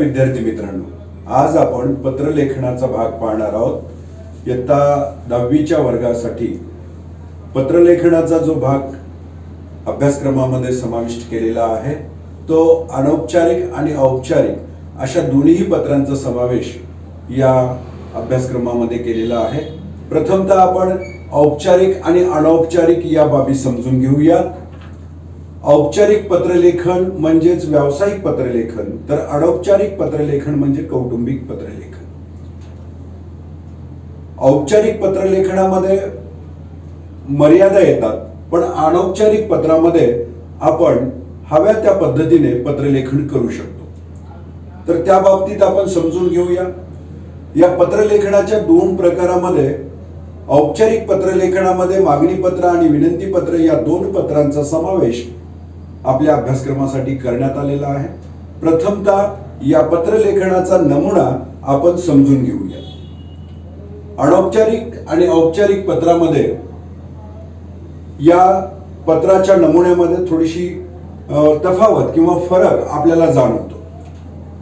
विद्यार्थी मित्रांनो, आज आपण पत्रलेखनाचा भाग पाहणार आहोत। इयत्ता 10वीच्या वर्गासाठी पत्रलेखनाचा जो भाग अभ्यासक्रमामध्ये समाविष्ट केलेला आहे तो अनौपचारिक आणि औपचारिक अशा दोन्ही पत्रांचा समावेश या अभ्यासक्रमामध्ये केलेला आहे। प्रथमतः आपण औपचारिक आणि अनौपचारिक या बाबी समजून घेऊया। औपचारिक पत्रलेखन म्हणजेच व्यावसायिक पत्रलेखन, तर अनौपचारिक पत्रलेखन म्हणजे कौटुंबिक पत्रलेखन। औपचारिक पत्रलेखनामध्ये मर्यादा येतात, पण अनौपचारिक पत्रामध्ये आपण हव्या त्या पद्धतीने पत्रलेखन करू शकतो। तर त्या बाबतीत आपण समजून घेऊया। या पत्रलेखनाच्या दोन प्रकारामध्ये औपचारिक पत्रलेखनामध्ये मागणी पत्र आणि विनंती पत्र या दोन पत्रांचा समावेश आपल्या अभ्यासक्रमासाठी करण्यात आलेला आहे। प्रथमतः या पत्रलेखनाचा नमुना आपण समजून घेऊया। अनौपचारिक आणि औपचारिक पत्रामध्ये या पत्राच्या नमुन्यामध्ये थोडीशी तफावत किंवा फरक आपल्याला जाणवतो।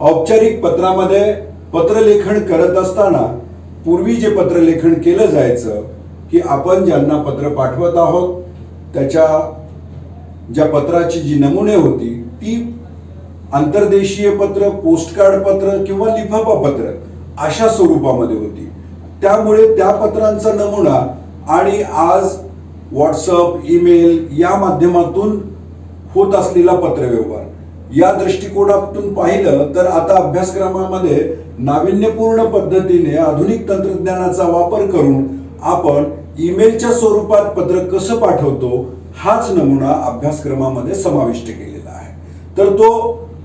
औपचारिक पत्रामध्ये पत्रलेखन करत असताना पूर्वी जे पत्रलेखन केलं जायचं की आपण ज्यांना पत्र पाठवत आहोत त्याच्या ज्या पत्राची जी नमुने होती ती आंतरदेशीय पत्र, पोस्टकार्ड पत्र किंवा लिफाफा पत्र अशा स्वरूपामध्ये होती। त्यामुळे त्या पत्रांचा नमुना आणि आज व्हॉट्सअप, ईमेल या माध्यमातून होत असलेला पत्रव्यवहार या दृष्टिकोनातून पाहिलं तर आता अभ्यासक्रमामध्ये नाविन्यपूर्ण पद्धतीने आधुनिक तंत्रज्ञानाचा वापर करून आपण ईमेलच्या स्वरूपात पत्र कसं पाठवतो हाच नमुना अभ्यासक्रमामध्ये समाविष्ट केलेला आहे। तर तो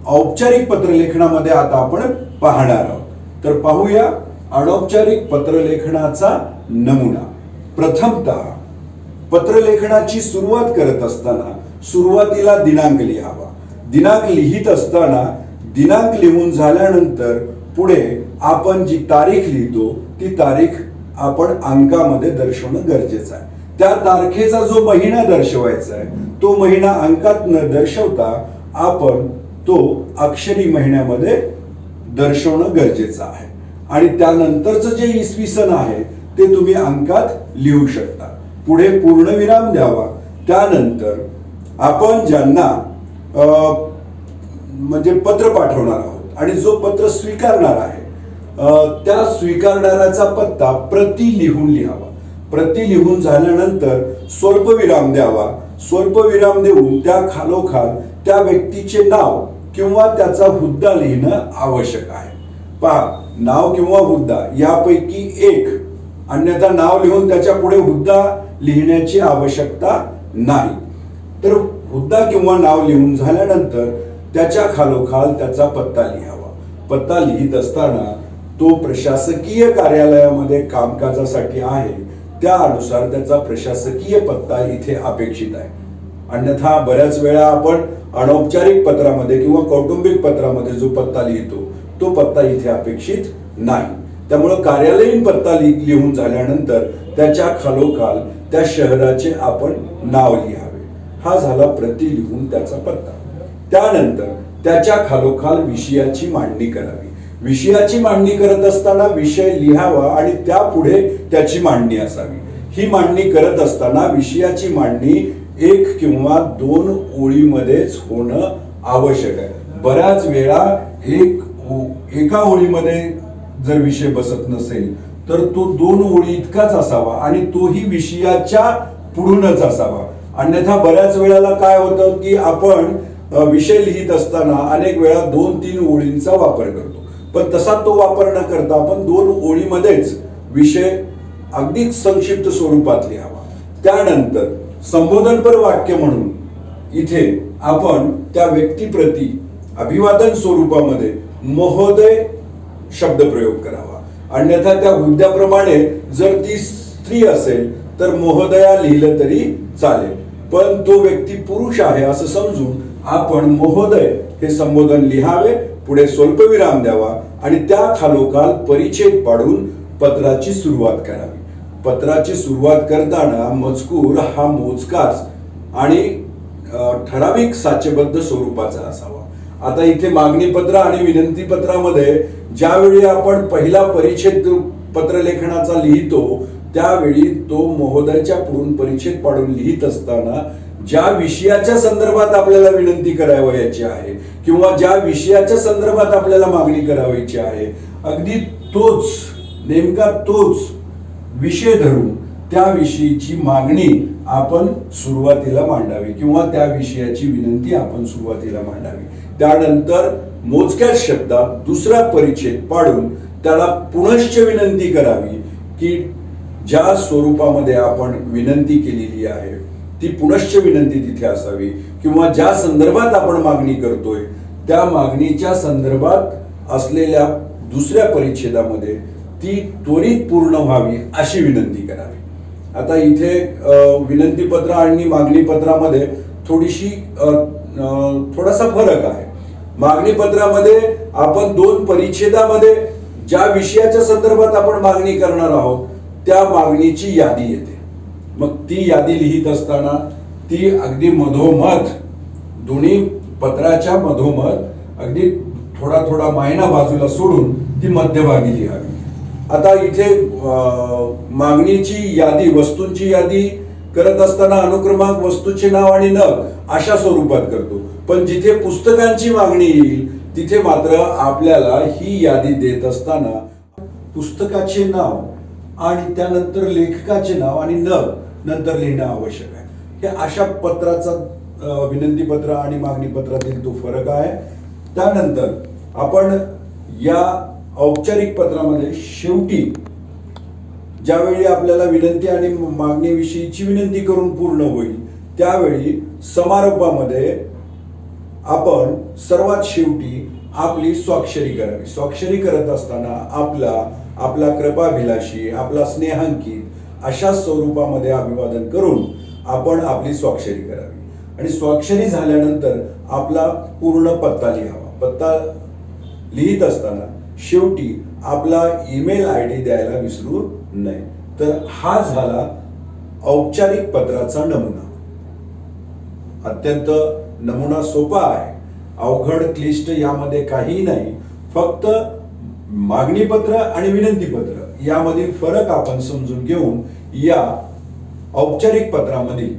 औपचारिक पत्रलेखनामध्ये आता आपण पाहणार आहोत। तर पाहूया अनौपचारिक पत्रलेखनाचा नमुना। प्रथमतः पत्रलेखनाची सुरुवात करत असताना सुरुवातीला दिनांक लिहावा। दिनांक लिहित असताना दिनांक लिहून झाल्यानंतर पुढे आपण जी तारीख लिहितो ती तारीख आपण अंकामध्ये दर्शवणं गरजेचं आहे। त्या तारखेचा जो महिना दर्शवायचा आहे तो महिना अंकात न दर्शवता आपण तो अक्षरी महिन्यामध्ये दर्शवणं गरजेचं आहे। आणि त्यानंतरचं जे इसवी सन आहे ते तुम्ही अंकात लिहू शकता। पुढे पूर्णविराम द्यावा। त्यानंतर आपण ज्यांना म्हणजे पत्र पाठवणार आहोत आणि जो पत्र स्वीकारणार आहे त्या स्वीकारणाऱ्याचा पत्ता प्रति लिहून लिहावा। प्रति लिहून झाल्यानंतर स्वल्पविराम द्यावा। स्वल्पविराम देऊन त्या खालोखाल त्या व्यक्तीचे नाव किंवा त्याचा हुद्दा लिहिणं आवश्यक आहे। पहा, नाव किंवा हुद्दा यापैकी एक, अन्यथा नाव लिहून त्याच्या पुढे हुद्दा लिहिण्याची आवश्यकता नाही। तर हुद्दा किंवा नाव लिहून झाल्यानंतर त्याच्या खालोखाल त्याचा पत्ता लिहावा। पत्ता लिहित असताना तो प्रशासकीय कार्यालयामध्ये कामकाजासाठी आहे त्यानुसार त्याचा प्रशासकीय पत्ता इथे अपेक्षित आहे। अन्यथा बऱ्याच वेळा आपण अनौपचारिक पत्रामध्ये किंवा कौटुंबिक पत्रामध्ये जो पत्ता लिहितो तो पत्ता इथे अपेक्षित नाही। त्यामुळे कार्यालयीन पत्ता लिहून झाल्यानंतर त्याच्या खालोखाल त्या शहराचे आपण नाव लिहावे। हा झाला प्रति लिहून त्याचा पत्ता। त्यानंतर त्याच्या खालोखाल विषयाची मांडणी करावी। विषयाची मांडणी करत असताना विषय लिहावा आणि त्यापुढे त्याची मांडणी असावी। ही मांडणी करत असताना विषयाची मांडणी एक किंवा दोन ओळीमध्येच होणं आवश्यक आहे। बऱ्याच वेळा एका ओळीमध्ये जर विषय बसत नसेल तर तो दोन ओळी इतकाच असावा आणि तोही विषयाच्या पुढूनच असावा। अन्यथा बऱ्याच वेळेला काय होतं की आपण विषय लिहित असताना अनेक वेळा 2-3 ओळींचा वापर करतो, पण तसा तो वापर न करता आपण 2 ओळीमध्येच विषय अगदी संक्षिप्त स्वरूपात लिहावा। त्यानंतर संबोधनपर वाक्य म्हणून इथे आपण त्या व्यक्तीप्रती अभिवादन स्वरूपामध्ये महोदय शब्द प्रयोग करावा। अन्यथा त्या हुद्द्याप्रमाणे जर ती स्त्री असेल तर महोदया लिहिलं तरी चालेल, पण तो व्यक्ती पुरुष आहे असं समजून आपण महोदय हे संबोधन लिहावे। पुढे स्वल्पविराम द्यावा आणि त्या खालोखाल परिच्छेद पाडून पत्राची सुरुवात करावी। पत्राची सुरुवात करताना मजकूर हा मोजकाच आणि ठराविक साचेबद्ध स्वरूपाचा असावा। आता इथे मागणी पत्र आणि विनंती पत्रामध्ये ज्यावेळी आपण पहिला परिच्छेद पत्रलेखनाचा लिहितो त्यावेळी तो महोदयाच्या पुढून परिच्छेद पाडून लिहित असताना ज्या विषयाच्या संदर्भात आपल्याला विनंती करावयाची आहे किंवा ज्या विषयाच्या संदर्भात आपल्याला मागणी करावयाची आहे अगदी नेमका तोच विषय धरून त्या विषयीची मागणी आपण सुरुवातीला मांडावी किंवा त्या विषयाची विनंती आपण सुरुवातीला मांडावी. त्यानंतर मोजक्या शब्दात दुसरा परिच्छेद पाडून त्याला पुनश्च विनंती करावी की ज्या स्वरूपामध्ये आपण विनंती केलेली आहे ती पुनश्च विनंती तिथे असावी किंवा ज्या संदर्भात आपण मागणी करतोय त्या मागणीच्या संदर्भात असलेल्या दुसऱ्या परिच्छेदामध्ये ती त्वरित पूर्ण व्हावी अशी विनंती करावी. आता इथे विनंती पत्र आणि मागणी पत्रामध्ये थोडासा फरक आहे. मागणी पत्रामध्ये आपण 2 परिच्छेदामध्ये ज्या विषयाच्या संदर्भात आपण मागणी करणार आहोत त्या मागणीची यादी येते. मग ती यादी लिहित असताना ती अगदी मधोमध दोन्ही पत्राच्या मधोमध अगदी थोडा मायना बाजूला सोडून ती मध्यभागी लिहावी. आता इथे मागणीची यादी वस्तूंची यादी करत असताना अनुक्रमांक वस्तूचे नाव आणि नग अशा स्वरूपात करतो. पण जिथे पुस्तकांची मागणी येईल तिथे मात्र आपल्याला ही यादी देत असताना पुस्तकाचे नाव आणि त्यानंतर लेखकाचे नाव आणि नग नंतर लिहिणं आवश्यक आहे. हे अशा पत्राचा विनंती पत्र आणि मागणी पत्रातील तो फरक आहे. त्यानंतर आपण या औपचारिक पत्रामध्ये शेवटी ज्यावेळी आपल्याला विनंती आणि मागणीविषयीची विनंती करून पूर्ण होईल त्यावेळी समारोपामध्ये आपण सर्वात शेवटी आपली स्वाक्षरी करावी. स्वाक्षरी करत असताना आपला कृपाभिलाषी आपला स्नेहांकित अशा स्वरूपामध्ये अभिवादन करून आपण आपली स्वाक्षरी करावी. आणि स्वाक्षरी झाल्यानंतर आपला पूर्ण पत्ता लिहावा. पत्ता लिहित असताना शेवटी आपला ईमेल ID द्यायला विसरू नये. तर हा झाला औपचारिक पत्राचा नमुना. अत्यंत नमुना सोपा आहे, अवघड क्लिष्ट यामध्ये काहीही नाही. फक्त मागणी पत्र आणि विनंती पत्र यामधील फरक आपण समजून घेऊन या औपचारिक पत्रामधील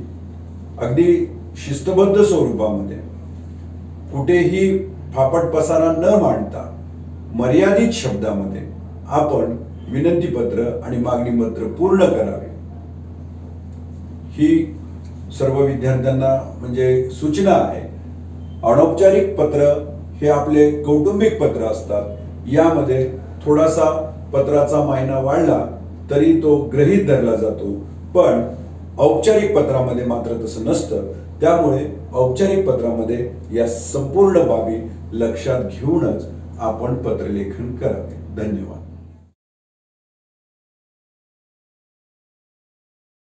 अगदी शिस्तबद्ध स्वरूपामध्ये कुठेही फापट पसारा न मांडता मर्यादित शब्दामध्ये आपण विनंती पत्र आणि मागणी पत्र पूर्ण करावे ही सर्व विद्यार्थ्यांना म्हणजे सूचना आहे. अनौपचारिक पत्र हे आपले कौटुंबिक पत्र असतात. यामध्ये थोडासा पत्राचा मायना वाढला तरी तो गृहीत धरला जातो. पण औपचारिक पत्रामध्ये मात्र तसं नसतं. त्यामुळे औपचारिक पत्रामध्ये या संपूर्ण बाबी लक्षात घेऊनच आपण पत्रलेखन करावे. धन्यवाद.